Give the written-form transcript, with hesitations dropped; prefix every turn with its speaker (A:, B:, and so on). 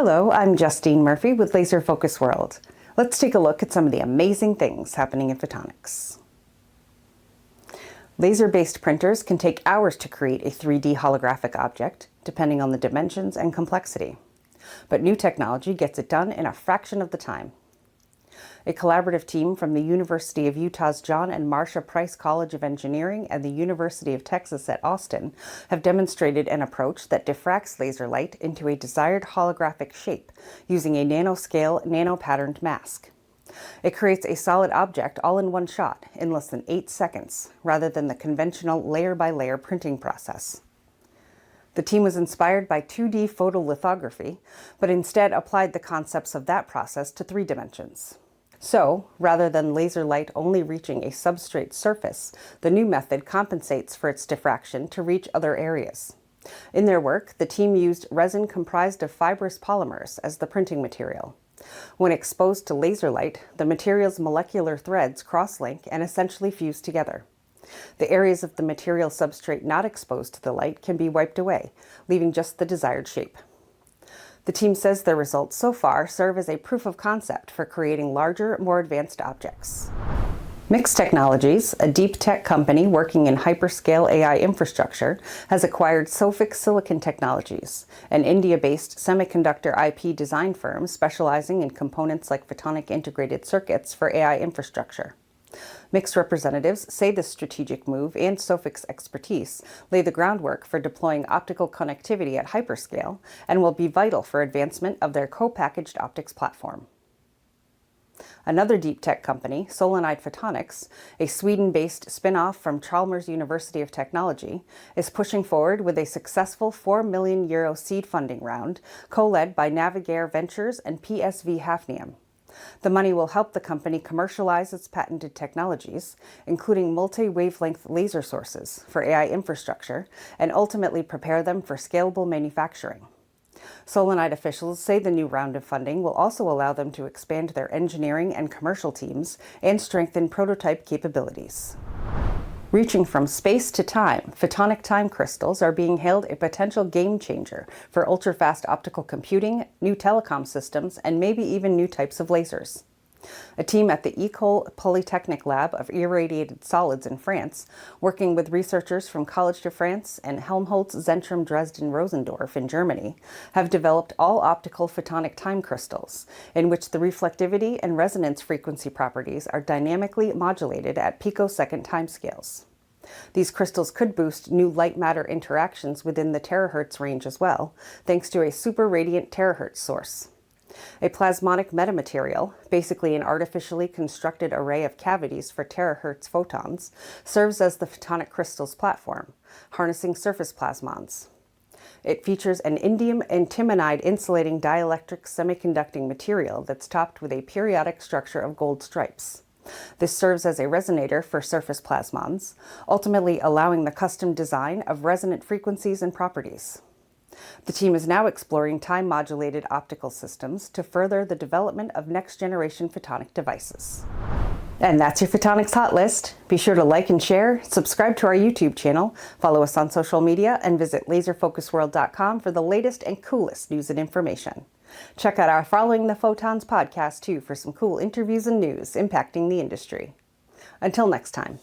A: Hello, I'm Justine Murphy with Laser Focus World. Let's take a look at some of the amazing things happening in photonics. Laser-based printers can take hours to create a 3D holographic object, depending on the dimensions and complexity. But new technology gets it done in a fraction of the time. A collaborative team from the University of Utah's John and Marcia Price College of Engineering and the University of Texas at Austin have demonstrated an approach that diffracts laser light into a desired holographic shape using a nanoscale, nanopatterned mask. It creates a solid object all in one shot in less than 8 seconds, rather than the conventional layer-by-layer printing process. The team was inspired by 2D photolithography, but instead applied the concepts of that process to 3 dimensions. So, rather than laser light only reaching a substrate surface, the new method compensates for its diffraction to reach other areas. In their work, the team used resin comprised of fibrous polymers as the printing material. When exposed to laser light, the material's molecular threads cross-link and essentially fuse together. The areas of the material substrate not exposed to the light can be wiped away, leaving just the desired shape. The team says their results so far serve as a proof of concept for creating larger, more advanced objects. Mixx Technologies, a deep tech company working in hyperscale AI infrastructure, has acquired Sophic Silicon Technologies, an India-based semiconductor IP design firm specializing in components like photonic integrated circuits for AI infrastructure. Mixx representatives say this strategic move and Sophic's expertise lay the groundwork for deploying optical connectivity at hyperscale and will be vital for advancement of their co-packaged optics platform. Another deep tech company, Solinide Photonics, a Sweden-based spin-off from Chalmers University of Technology, is pushing forward with a successful €4 million seed funding round, co-led by Navigare Ventures and PSV Hafnium. The money will help the company commercialize its patented technologies, including multi-wavelength laser sources for AI infrastructure, and ultimately prepare them for scalable manufacturing. Solinide officials say the new round of funding will also allow them to expand their engineering and commercial teams and strengthen prototype capabilities. Reaching from space to time, photonic time crystals are being hailed a potential game-changer for ultrafast optical computing, new telecom systems, and maybe even new types of lasers. A team at the École Polytechnique Lab of Irradiated Solids in France, working with researchers from College de France and Helmholtz-Zentrum Dresden-Rossendorf in Germany, have developed all-optical photonic time crystals, in which the reflectivity and resonance frequency properties are dynamically modulated at picosecond timescales. These crystals could boost new light-matter interactions within the terahertz range as well, thanks to a super-radiant terahertz source. A plasmonic metamaterial, basically an artificially constructed array of cavities for terahertz photons, serves as the photonic crystal's platform, harnessing surface plasmons. It features an indium antimonide insulating dielectric semiconducting material that's topped with a periodic structure of gold stripes. This serves as a resonator for surface plasmons, ultimately allowing the custom design of resonant frequencies and properties. The team is now exploring time-modulated optical systems to further the development of next-generation photonic devices. And that's your Photonics Hot List. Be sure to like and share, subscribe to our YouTube channel, follow us on social media, and visit laserfocusworld.com for the latest and coolest news and information. Check out our Following the Photons podcast, too, for some cool interviews and news impacting the industry. Until next time.